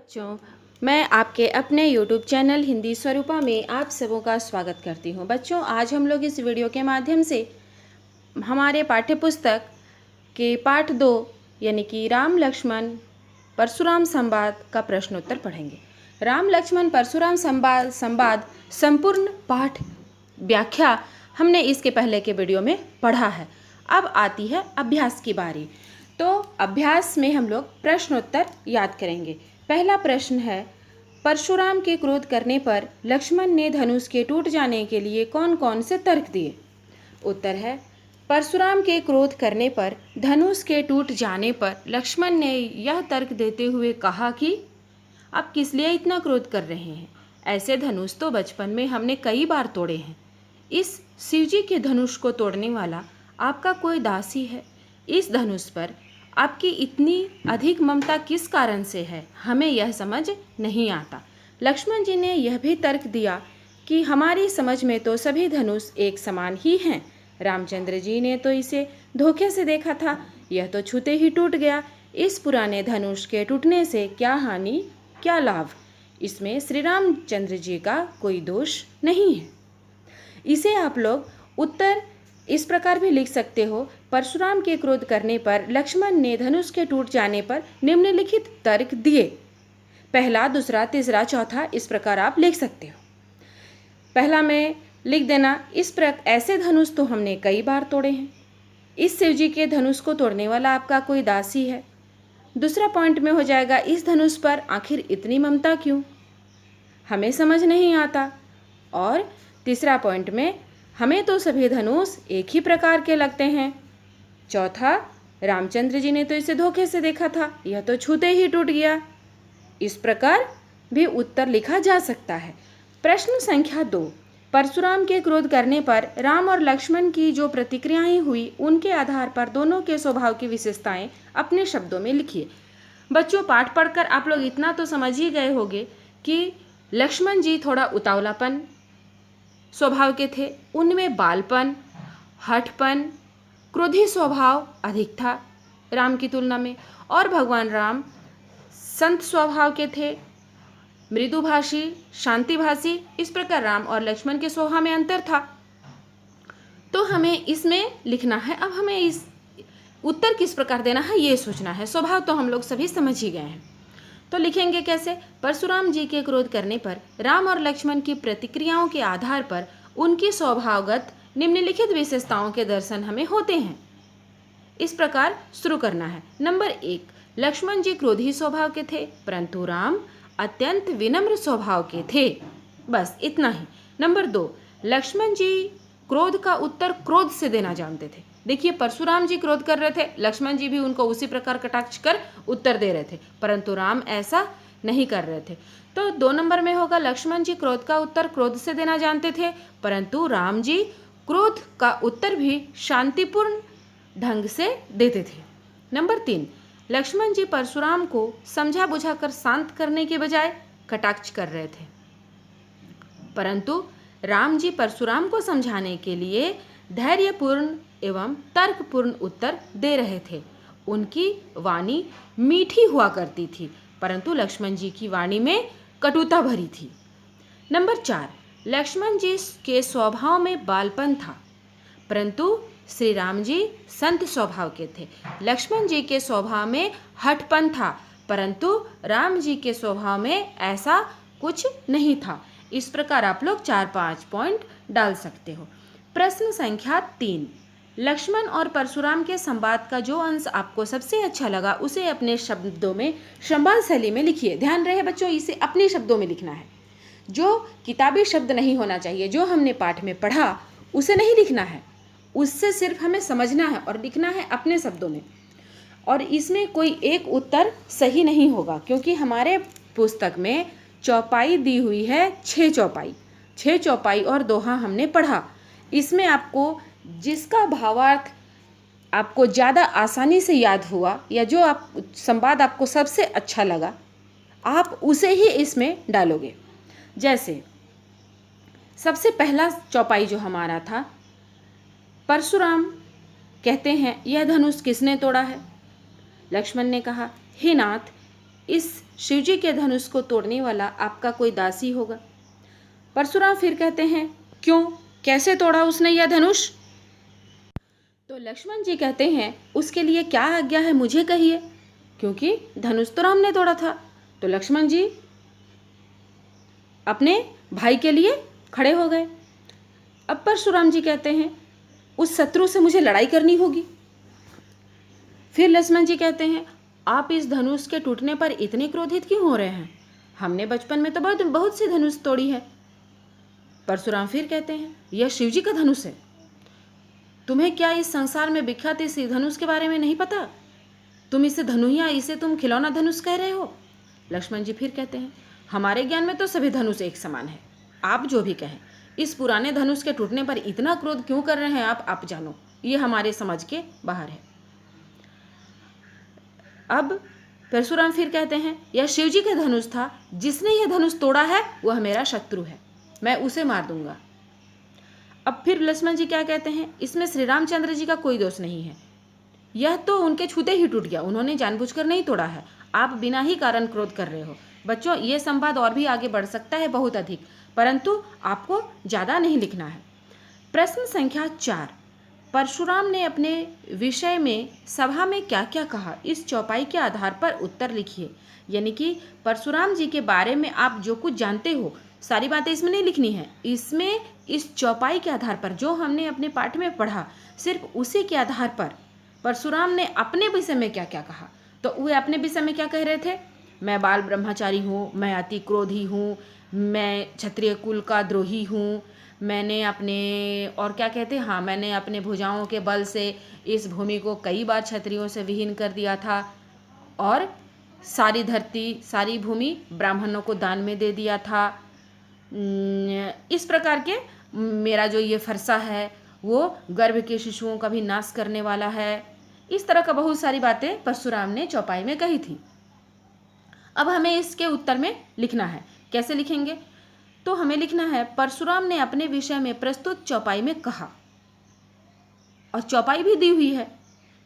बच्चों, मैं आपके अपने YouTube चैनल हिंदी स्वरूपा में आप सबों का स्वागत करती हूँ। बच्चों, आज हम लोग इस वीडियो के माध्यम से हमारे पाठ्य पुस्तक के पाठ 2 यानी कि राम लक्ष्मण परशुराम संवाद का प्रश्नोत्तर पढ़ेंगे। राम लक्ष्मण परशुराम संवाद संपूर्ण पाठ व्याख्या हमने इसके पहले के वीडियो में पढ़ा है। अब आती है अभ्यास की बारी। तो अभ्यास में हम लोग प्रश्नोत्तर याद करेंगे। पहला प्रश्न है, परशुराम के क्रोध करने पर लक्ष्मण ने धनुष के टूट जाने के लिए कौन कौन से तर्क दिए? उत्तर है, परशुराम के क्रोध करने पर धनुष के टूट जाने पर लक्ष्मण ने यह तर्क देते हुए कहा कि आप किस लिए इतना क्रोध कर रहे हैं? ऐसे धनुष तो बचपन में हमने कई बार तोड़े हैं। इस शिवजी के धनुष को तोड़ने वाला आपका कोई दासी है। इस धनुष पर आपकी इतनी अधिक ममता किस कारण से है, हमें यह समझ नहीं आता। लक्ष्मण जी ने यह भी तर्क दिया कि हमारी समझ में तो सभी धनुष एक समान ही हैं। रामचंद्र जी ने तो इसे धोखे से देखा था, यह तो छूते ही टूट गया। इस पुराने धनुष के टूटने से क्या हानि क्या लाभ? इसमें श्री रामचंद्र जी का कोई दोष नहीं है। इसे आप लोग उत्तर इस प्रकार भी लिख सकते हो, परशुराम के क्रोध करने पर लक्ष्मण ने धनुष के टूट जाने पर निम्नलिखित तर्क दिए। पहला, दूसरा, तीसरा, चौथा, इस प्रकार आप लिख सकते हो। पहला में लिख देना, ऐसे धनुष तो हमने कई बार तोड़े हैं। इस शिवजी के धनुष को तोड़ने वाला आपका कोई दासी है। दूसरा पॉइंट में हो जाएगा, इस धनुष पर आखिर इतनी ममता क्यों, हमें समझ नहीं आता। और तीसरा पॉइंट में, हमें तो सभी धनुष एक ही प्रकार के लगते हैं। चौथा, रामचंद्र जी ने तो इसे धोखे से देखा था, यह तो छूते ही टूट गया। इस प्रकार भी उत्तर लिखा जा सकता है। प्रश्न संख्या 2, परशुराम के क्रोध करने पर राम और लक्ष्मण की जो प्रतिक्रियाएं हुई, उनके आधार पर दोनों के स्वभाव की विशेषताएं अपने शब्दों में लिखिए। बच्चों, पाठ पढ़कर आप लोग इतना तो समझ ही गए होंगे कि लक्ष्मण जी थोड़ा उतावलापन स्वभाव के थे। उनमें बालपन, हठपन, क्रोधी स्वभाव अधिक था राम की तुलना में। और भगवान राम संत स्वभाव के थे, मृदुभाषी, शांतिभाषी। इस प्रकार राम और लक्ष्मण के स्वभाव में अंतर था। तो हमें इसमें लिखना है। अब हमें इस उत्तर किस प्रकार देना है ये सोचना है। स्वभाव तो हम लोग सभी समझ ही गए हैं। तो लिखेंगे कैसे? परशुराम जी के क्रोध करने पर राम और लक्ष्मण की प्रतिक्रियाओं के आधार पर उनकी स्वभावगत निम्नलिखित विशेषताओं के दर्शन हमें होते हैं। इस प्रकार शुरू करना है। नंबर 1, लक्ष्मण जी क्रोधी स्वभाव के थे, परंतु राम अत्यंत विनम्र स्वभाव के थे। बस इतना ही। नंबर 2, लक्ष्मण जी क्रोध का उत्तर क्रोध से देना जानते थे। देखिए, परशुराम जी क्रोध कर रहे थे, लक्ष्मण जी भी उनको उसी प्रकार कटाक्ष कर उत्तर दे रहे थे, परंतु राम ऐसा नहीं कर रहे थे। तो 2 नंबर में होगा, लक्ष्मण जी क्रोध का उत्तर क्रोध से देना जानते थे, परंतु राम जी क्रोध का उत्तर भी शांतिपूर्ण ढंग से देते थे। नंबर 3, लक्ष्मण जी परशुराम को समझा बुझाकर शांत करने के बजाय कटाक्ष कर रहे थे, परंतु राम जी परशुराम को समझाने के लिए धैर्यपूर्ण एवं तर्कपूर्ण उत्तर दे रहे थे। उनकी वाणी मीठी हुआ करती थी, परंतु लक्ष्मण जी की वाणी में कटुता भरी थी। नंबर 4, लक्ष्मण जी के स्वभाव में बालपन था, परंतु श्री राम जी संत स्वभाव के थे। लक्ष्मण जी के स्वभाव में हठपन था, परंतु राम जी के स्वभाव में ऐसा कुछ नहीं था। इस प्रकार आप लोग 4-5 पॉइंट डाल सकते हो। प्रश्न संख्या 3, लक्ष्मण और परशुराम के संवाद का जो अंश आपको सबसे अच्छा लगा उसे अपने शब्दों में संवाद शैली में लिखिए। ध्यान रहे बच्चों, इसे अपने शब्दों में लिखना है। जो किताबी शब्द नहीं होना चाहिए, जो हमने पाठ में पढ़ा उसे नहीं लिखना है, उससे सिर्फ हमें समझना है और लिखना है अपने शब्दों में। और इसमें कोई एक उत्तर सही नहीं होगा, क्योंकि हमारे पुस्तक में चौपाई दी हुई है, 6 चौपाई और दोहा हमने पढ़ा। इसमें आपको जिसका भावार्थ आपको ज़्यादा आसानी से याद हुआ या जो आप संवाद आपको सबसे अच्छा लगा, आप उसे ही इसमें डालोगे। जैसे सबसे पहला चौपाई जो हमारा था, परशुराम कहते हैं, यह धनुष किसने तोड़ा है? लक्ष्मण ने कहा, हे नाथ, इस शिवजी के धनुष को तोड़ने वाला आपका कोई दासी होगा। परशुराम फिर कहते हैं, क्यों, कैसे तोड़ा उसने यह धनुष? तो लक्ष्मण जी कहते हैं, उसके लिए क्या आज्ञा है मुझे कहिए, क्योंकि धनुष तो राम ने तोड़ा था। तो लक्ष्मण जी अपने भाई के लिए खड़े हो गए। अब परशुराम जी कहते हैं, उस शत्रु से मुझे लड़ाई करनी होगी। फिर लक्ष्मण जी कहते हैं, आप इस धनुष के टूटने पर इतने क्रोधित क्यों हो रहे हैं? हमने बचपन में तो बहुत सी धनुष तोड़ी है। परशुराम फिर कहते हैं, यह शिवजी का धनुष है। तुम्हें क्या इस संसार में विख्यात इस धनुष के बारे में नहीं पता? तुम इसे धनुहिया, इसे तुम खिलौना धनुष कह रहे हो। लक्ष्मण जी फिर कहते हैं, हमारे ज्ञान में तो सभी धनुष एक समान है। आप जो भी कहें, इस पुराने धनुष के टूटने पर इतना क्रोध क्यों कर रहे हैं आप जानो, ये हमारे समझ के बाहर है। अब परशुराम फिर कहते हैं, यह शिवजी का धनुष था, जिसने यह धनुष तोड़ा है वह मेरा शत्रु है, मैं उसे मार दूंगा। अब फिर लक्ष्मण जी क्या कहते हैं, इसमें श्री रामचंद्र जी का कोई दोष नहीं है, यह तो उनके छूते ही टूट गया, उन्होंने जानबूझकर नहीं तोड़ा है, आप बिना ही कारण क्रोध कर रहे हो। बच्चों, ये संवाद और भी आगे बढ़ सकता है बहुत अधिक, परंतु आपको ज़्यादा नहीं लिखना है। प्रश्न संख्या 4, परशुराम ने अपने विषय में सभा में क्या क्या कहा, इस चौपाई के आधार पर उत्तर लिखिए। यानी कि परशुराम जी के बारे में आप जो कुछ जानते हो सारी बातें इसमें नहीं लिखनी है, इसमें इस चौपाई के आधार पर जो हमने अपने पाठ में पढ़ा, सिर्फ उसी के आधार पर परशुराम ने अपने विषय में क्या क्या कहा। तो वे अपने विषय में क्या कह रहे थे, मैं बाल ब्रह्मचारी हूँ, मैं अति क्रोधी हूँ, मैं क्षत्रिय कुल का द्रोही हूँ, मैंने अपने और क्या कहते हैं, हाँ, मैंने अपने भुजाओं के बल से इस भूमि को कई बार क्षत्रियों से विहीन कर दिया था और सारी धरती, सारी भूमि ब्राह्मणों को दान में दे दिया था। इस प्रकार के मेरा जो ये फरसा है वो गर्भ के शिशुओं का भी नाश करने वाला है। इस तरह का बहुत सारी बातें परशुराम ने चौपाई में कही थी। अब हमें इसके उत्तर में लिखना है। कैसे लिखेंगे? तो हमें लिखना है, परशुराम ने अपने विषय में प्रस्तुत चौपाई में कहा, और चौपाई भी दी हुई है।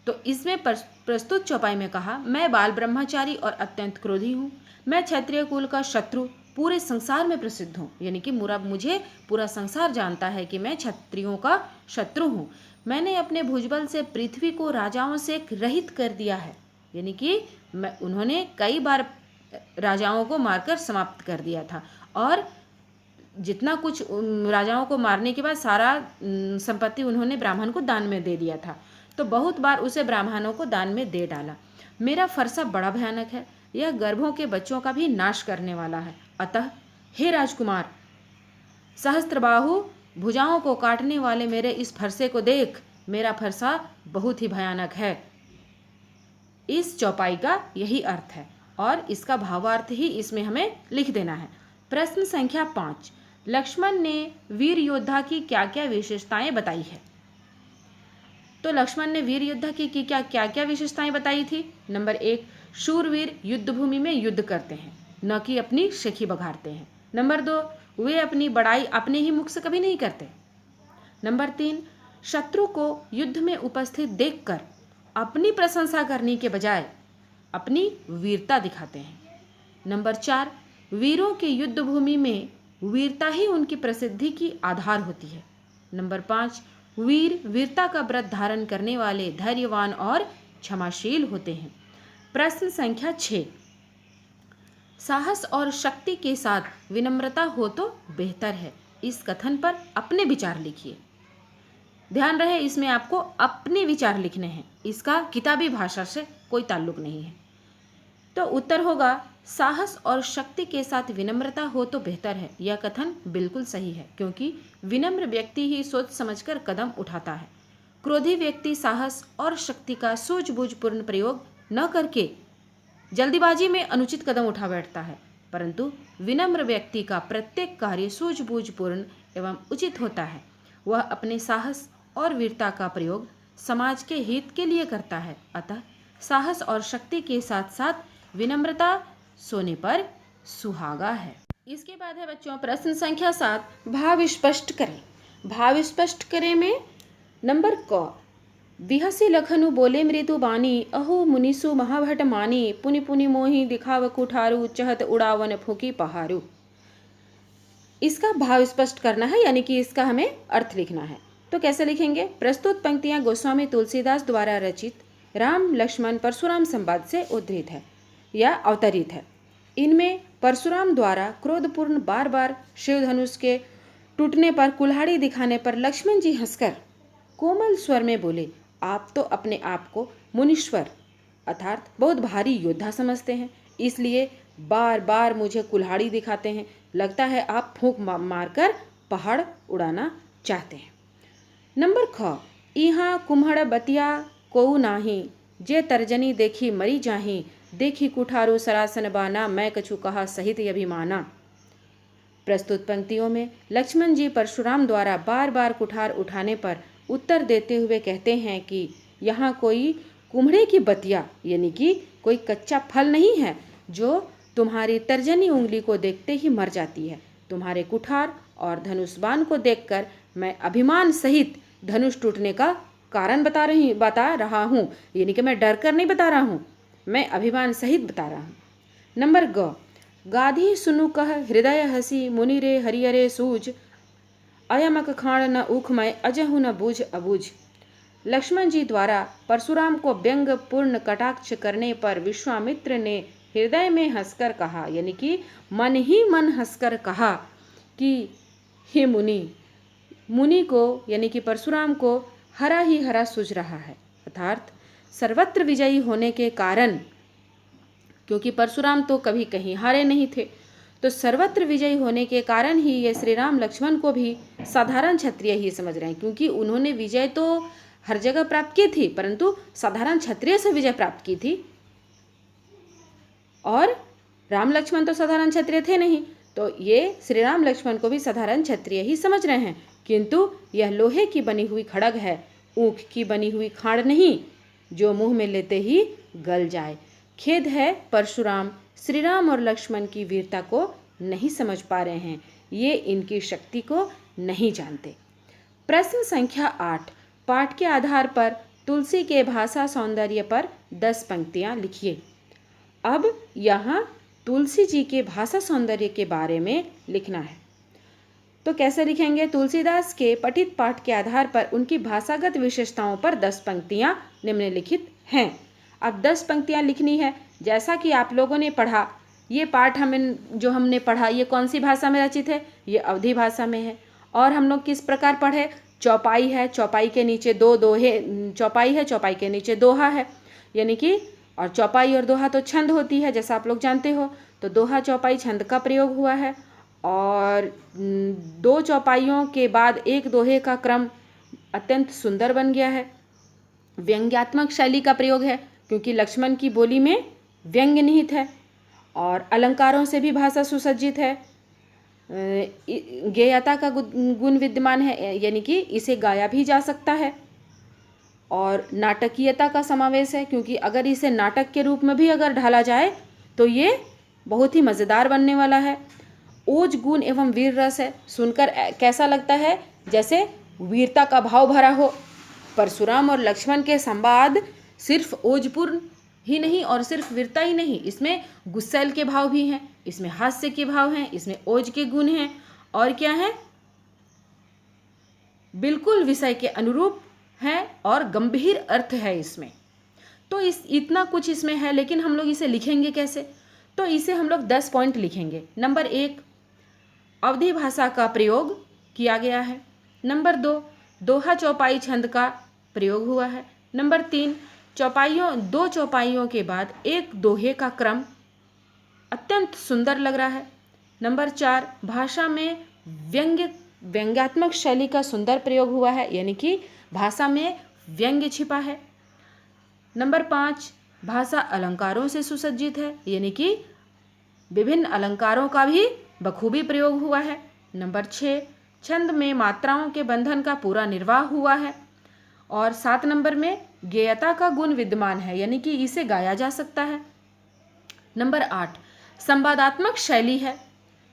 तो इसमें प्रस्तुत चौपाई में कहा, मैं बाल ब्रह्मचारी और अत्यंत क्रोधी हूँ, मैं क्षत्रिय कुल का शत्रु पूरे संसार में प्रसिद्ध हूँ। यानी कि मुझे पूरा संसार जानता है कि मैं क्षत्रियों का शत्रु हूँ। मैंने अपने भुजबल से पृथ्वी को राजाओं से रहित कर दिया है। यानी कि उन्होंने कई बार राजाओं को मारकर समाप्त कर दिया था, और जितना कुछ राजाओं को मारने के बाद सारा संपत्ति उन्होंने ब्राह्मण को दान में दे दिया था। तो बहुत बार उसे ब्राह्मणों को दान में दे डाला। मेरा फरसा बड़ा भयानक है, यह गर्भों के बच्चों का भी नाश करने वाला है। अतः हे राजकुमार, सहस्त्रबाहु भुजाओं को काटने वाले मेरे इस फरसे को देख, मेरा फरसा बहुत ही भयानक है। इस चौपाई का यही अर्थ है और इसका भावार्थ ही इसमें हमें लिख देना है। प्रश्न संख्या 5, लक्ष्मण ने वीर योद्धा की क्या क्या विशेषताएं बताई है? तो लक्ष्मण ने वीर योद्धा की क्या क्या विशेषताएं बताई थी? नंबर 1, शूरवीर युद्ध भूमि में युद्ध करते हैं, न कि अपनी शेखी बघारते हैं। नंबर 2, वे अपनी बड़ाई अपने ही मुख से कभी नहीं करते। नंबर 3, शत्रु को युद्ध में उपस्थित देखकर अपनी प्रशंसा करने के बजाय अपनी वीरता दिखाते हैं। नंबर 4, वीरों के युद्ध भूमि में वीरता ही उनकी प्रसिद्धि की आधार होती है। नंबर 5, वीर वीरता का व्रत धारण करने वाले धैर्यवान और क्षमाशील होते हैं। प्रश्न संख्या 6, साहस और शक्ति के साथ विनम्रता हो तो बेहतर है, इस कथन पर अपने विचार लिखिए। ध्यान रहे, इसमें आपको अपने विचार लिखने हैं, इसका किताबी भाषा से कोई ताल्लुक नहीं है। तो उत्तर होगा, साहस और शक्ति के साथ विनम्रता हो तो बेहतर है। यह कथन बिल्कुल सही है, क्योंकि विनम्र व्यक्ति ही सोच समझकर कदम उठाता है। क्रोधी व्यक्ति साहस और शक्ति का सूझबूझपूर्ण प्रयोग न करके जल्दीबाजी में अनुचित कदम उठा बैठता है, परंतु विनम्र व्यक्ति का प्रत्येक कार्य सूझबूझपूर्ण एवं उचित होता है। वह अपने साहस और वीरता का प्रयोग समाज के हित के लिए करता है। अतः साहस और शक्ति के साथ साथ विनम्रता सोने पर सुहागा है। इसके बाद है बच्चों प्रश्न संख्या 7, भाव स्पष्ट करें। भाव स्पष्ट करें में नंबर क, विहसी लखनु बोले मृदु बानी, अहो मुनिसु महाभट मानी, पुनि पुनि मोहि दिखाव कुठारू, चहत उड़ावन फूकी पहारू। इसका भाव स्पष्ट करना है, यानी कि इसका हमें अर्थ लिखना है। तो कैसे लिखेंगे? प्रस्तुत पंक्तियां गोस्वामी तुलसीदास द्वारा रचित राम लक्ष्मण परशुराम संवाद से उद्धृत है या अवतरित है। इनमें परशुराम द्वारा क्रोधपूर्ण बार बार शिव धनुष के टूटने पर, कुल्हाड़ी दिखाने पर लक्ष्मण जी हंसकर कोमल स्वर में बोले, आप तो अपने आप को मुनीश्वर अर्थात बहुत भारी योद्धा समझते हैं, इसलिए बार बार मुझे कुल्हाड़ी दिखाते हैं। लगता है आप फूंक मारकर पहाड़ उड़ाना चाहते हैं। नंबर ख, इहाँ कुम्हड़ बतिया कोऊ नाही, जे तर्जनी देखी मरी जाही, देखी कुठारू सरासन बाना, मैं कछु कहा सहित अभिमाना। प्रस्तुत पंक्तियों में लक्ष्मण जी परशुराम द्वारा बार बार कुठार उठाने पर उत्तर देते हुए कहते हैं कि यहाँ कोई कुम्हड़े की बतिया यानी कि कोई कच्चा फल नहीं है जो तुम्हारी तर्जनी उंगली को देखते ही मर जाती है। तुम्हारे कुठार और धनुष बाण को देखकर मैं अभिमान सहित धनुष टूटने का कारण बता रहा हूँ, यानी कि मैं डर कर नहीं बता रहा हूँ, मैं अभिमान सहित बता रहा हूँ। नंबर ग, गाधी सुनु कह हृदय हसी, मुनि रे हरियरे सूझ, अयमक खाण न उखमय, अजहु न बूझ अबूझ। लक्ष्मण जी द्वारा परशुराम को व्यंग पूर्ण कटाक्ष करने पर विश्वामित्र ने हृदय में हंसकर कहा, यानी कि मन ही मन हंसकर कहा कि हे मुनि को यानी कि परशुराम को हरा ही हरा सूझ रहा है, अर्थात सर्वत्र विजयी होने के कारण, क्योंकि परशुराम तो कभी कहीं हारे नहीं थे, तो सर्वत्र विजयी होने के कारण ही ये श्री राम लक्ष्मण को भी साधारण क्षत्रिय ही समझ रहे हैं, क्योंकि उन्होंने विजय तो हर जगह प्राप्त की थी परंतु साधारण क्षत्रिय से विजय प्राप्त की थी, और राम लक्ष्मण तो साधारण क्षत्रिय थे नहीं, तो ये श्री राम लक्ष्मण को भी साधारण क्षत्रिय ही समझ रहे हैं। किंतु यह लोहे की बनी हुई खड़ग है, ऊख की बनी हुई खाड़ नहीं जो मुंह में लेते ही गल जाए। खेद है परशुराम श्री राम और लक्ष्मण की वीरता को नहीं समझ पा रहे हैं, ये इनकी शक्ति को नहीं जानते। प्रश्न संख्या 8, पाठ के आधार पर तुलसी के भाषा सौंदर्य पर 10 पंक्तियां लिखिए। अब यहाँ तुलसी जी के भाषा सौंदर्य के बारे में लिखना है, तो कैसे लिखेंगे? तुलसीदास के पठित पाठ के आधार पर उनकी भाषागत विशेषताओं पर 10 पंक्तियां निम्नलिखित हैं। अब 10 पंक्तियां लिखनी है। जैसा कि आप लोगों ने पढ़ा, ये पाठ हमने पढ़ा ये कौन सी भाषा में रचित है? ये अवधी भाषा में है। और हम लोग किस प्रकार पढ़े? चौपाई है, चौपाई के नीचे दो दोहे, चौपाई है, चौपाई के नीचे दोहा है, यानी कि और चौपाई और दोहा तो छंद होती है जैसा आप लोग जानते हो, तो दोहा चौपाई छंद का प्रयोग हुआ है। और 2 चौपाइयों के बाद एक दोहे का क्रम अत्यंत सुंदर बन गया है। व्यंग्यात्मक शैली का प्रयोग है क्योंकि लक्ष्मण की बोली में व्यंग्य निहित है, और अलंकारों से भी भाषा सुसज्जित है। गेयता का गुण विद्यमान है, यानी कि इसे गाया भी जा सकता है। और नाटकीयता का समावेश है, क्योंकि अगर इसे नाटक के रूप में भी अगर ढाला जाए तो ये बहुत ही मज़ेदार बनने वाला है। ओज गुण एवं वीर रस है। सुनकर कैसा लगता है? जैसे वीरता का भाव भरा हो। परशुराम और लक्ष्मण के संवाद सिर्फ ओजपूर्ण ही नहीं और सिर्फ वीरता ही नहीं, इसमें गुस्सैल के भाव भी हैं, इसमें हास्य के भाव हैं, इसमें ओज के गुण हैं, और क्या है, बिल्कुल विषय के अनुरूप है और गंभीर अर्थ है इसमें। तो इतना कुछ इसमें है, लेकिन हम लोग इसे लिखेंगे कैसे? तो इसे हम लोग 10 पॉइंट लिखेंगे। नंबर 1, अवधी भाषा का प्रयोग किया गया है। नंबर 2, दोहा चौपाई छंद का प्रयोग हुआ है। नंबर 3, 2 चौपाइयों के बाद एक दोहे का क्रम अत्यंत सुंदर लग रहा है। नंबर 4, भाषा में व्यंग्यात्मक शैली का सुंदर प्रयोग हुआ है, यानी कि भाषा में व्यंग्य छिपा है। नंबर 5, भाषा अलंकारों से सुसज्जित है, यानी कि विभिन्न अलंकारों का भी बखूबी प्रयोग हुआ है। नंबर 6, छंद में मात्राओं के बंधन का पूरा निर्वाह हुआ है। और 7 नंबर में गेयता का गुण विद्यमान है, यानी कि इसे गाया जा सकता है। नंबर 8, संवादात्मक शैली है,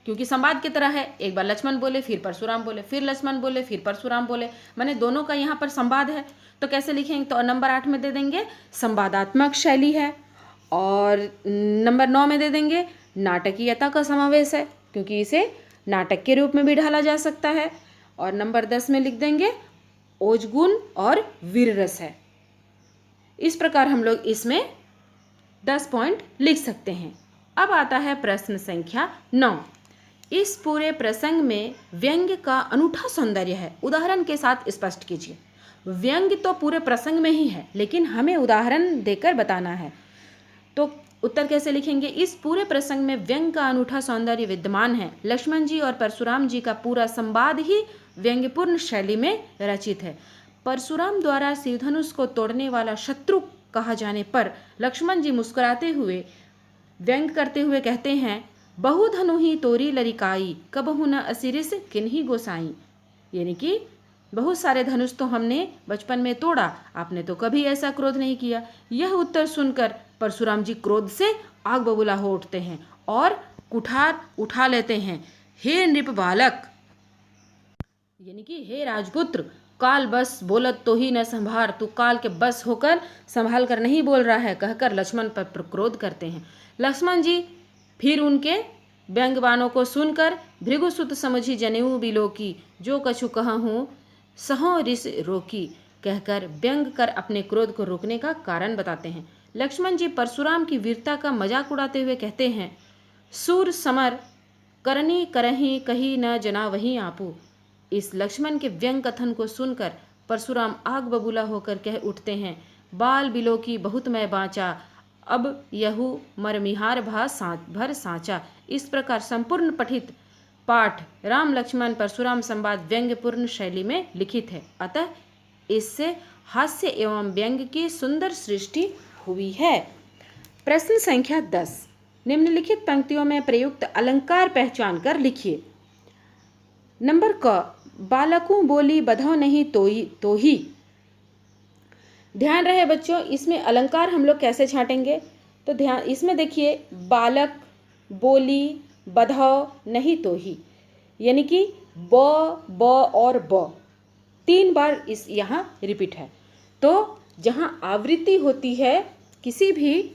क्योंकि संवाद की तरह है, एक बार लक्ष्मण बोले फिर परशुराम बोले, फिर लक्ष्मण बोले फिर परशुराम बोले, माने दोनों का यहाँ पर संवाद है। तो कैसे लिखेंगे, तो नंबर 8 में दे देंगे संवादात्मक शैली है, और नंबर 9 में दे देंगे नाटकीयता का समावेश है, क्योंकि इसे नाटक के रूप में भी ढाला जा सकता है, और नंबर 10 में लिख देंगे ओजगुण और वीर रस है। इस प्रकार हम लोग इसमें 10 पॉइंट लिख सकते हैं। अब आता है प्रश्न संख्या 9। इस पूरे प्रसंग में व्यंग्य का अनूठा सौंदर्य है, उदाहरण के साथ स्पष्ट कीजिए। व्यंग्य तो पूरे प्रसंग में ही है, लेकिन हमें उदाहरण देकर बताना है। तो उत्तर कैसे लिखेंगे, इस पूरे प्रसंग में व्यंग्य का अनूठा सौंदर्य विद्यमान है। लक्ष्मण जी और परशुराम जी का पूरा संवाद ही व्यंग्यपूर्ण शैली में रचित है। परशुराम द्वारा शिवधनुष को तोड़ने वाला शत्रु कहा जाने पर लक्ष्मण जी मुस्कुराते हुए व्यंग करते हुए कहते हैं, बहु धनु ही तोरी लरिकाई, कबहु न असिरिस किन्ही गोसाई। यानी कि बहुत सारे धनुष तो हमने बचपन में तोड़ा, आपने तो कभी ऐसा क्रोध नहीं किया। यह उत्तर सुनकर परशुराम जी क्रोध से आग बबूला हो उठते हैं और कुठार उठा लेते हैं। हे नृप बालक, यानी कि हे राजपुत्र, काल बस बोलत तो ही न संभार, तू काल के बस होकर संभाल कर नहीं बोल रहा है, कहकर लक्ष्मण पर क्रोध करते हैं। लक्ष्मण जी फिर उनके व्यंग्यबाणों को सुनकर भृगुसुत समझी जनेऊ बिलोकी, जो कछु कहूँ सहो रिस रोकी, कहकर व्यंग कर अपने क्रोध को रोकने का कारण बताते हैं। लक्ष्मण जी परशुराम की वीरता का मजाक उड़ाते हुए कहते हैं, सूर समर करनी करही कही न जना वही आपू। इस लक्ष्मण के व्यंग कथन को सुनकर परशुराम आग बबूला होकर कह उठते हैं, बाल बिलो की बहुत मैं बाँचा, अब यहू मरमिहार भर साँचा। इस प्रकार संपूर्ण पठित पाठ राम लक्ष्मण परशुराम संवाद व्यंग्यपूर्ण शैली में लिखित है, अतः इससे हास्य एवं व्यंग्य की सुंदर सृष्टि हुई है। प्रश्न संख्या 10। निम्नलिखित पंक्तियों में प्रयुक्त अलंकार पहचान कर लिखिए। नंबर क, बालकों बोली बधो नहीं तो ही। ध्यान रहे बच्चों, इसमें अलंकार हम लोग कैसे छांटेंगे, तो ध्यान इसमें देखिए, बालक, बोली, बधो नहीं तो ही, यानी कि ब और ब 3 बार इस यहाँ रिपीट है। तो जहाँ आवृत्ति होती है, किसी भी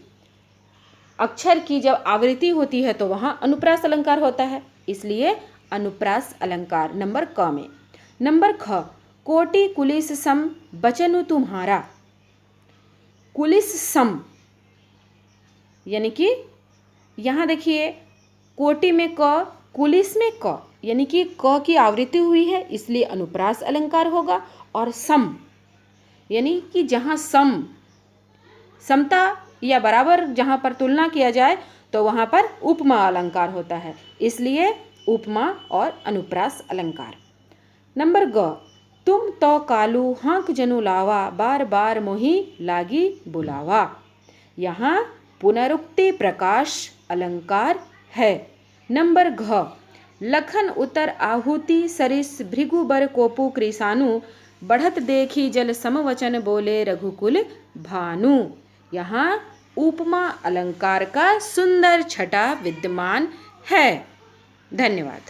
अक्षर की जब आवृत्ति होती है तो वहाँ अनुप्रास अलंकार होता है, इसलिए अनुप्रास अलंकार नंबर क में। नंबर ख, कोटि कुलिस सम बचनु तुम्हारा। कुलिस सम, यानी कि यहाँ देखिए, कोटि में क, कुलिस में क, यानी कि क की आवृत्ति हुई है, इसलिए अनुप्रास अलंकार होगा। और सम, यानी कि जहाँ समता या बराबर जहाँ पर तुलना किया जाए तो वहाँ पर उपमा अलंकार होता है, इसलिए उपमा और अनुप्रास अलंकार। नंबर ग, तुम तो कालू हाँक जनु लावा, बार बार मोही लागी बुलावा। यहाँ पुनरुक्ति प्रकाश अलंकार है। नंबर घ, लखन उतर आहुति सरिस भृगु बर कोपु कृसानु, बढ़त देखी जल समवचन बोले रघुकुल भानु। यहाँ उपमा अलंकार का सुंदर छटा विद्यमान है। धन्यवाद।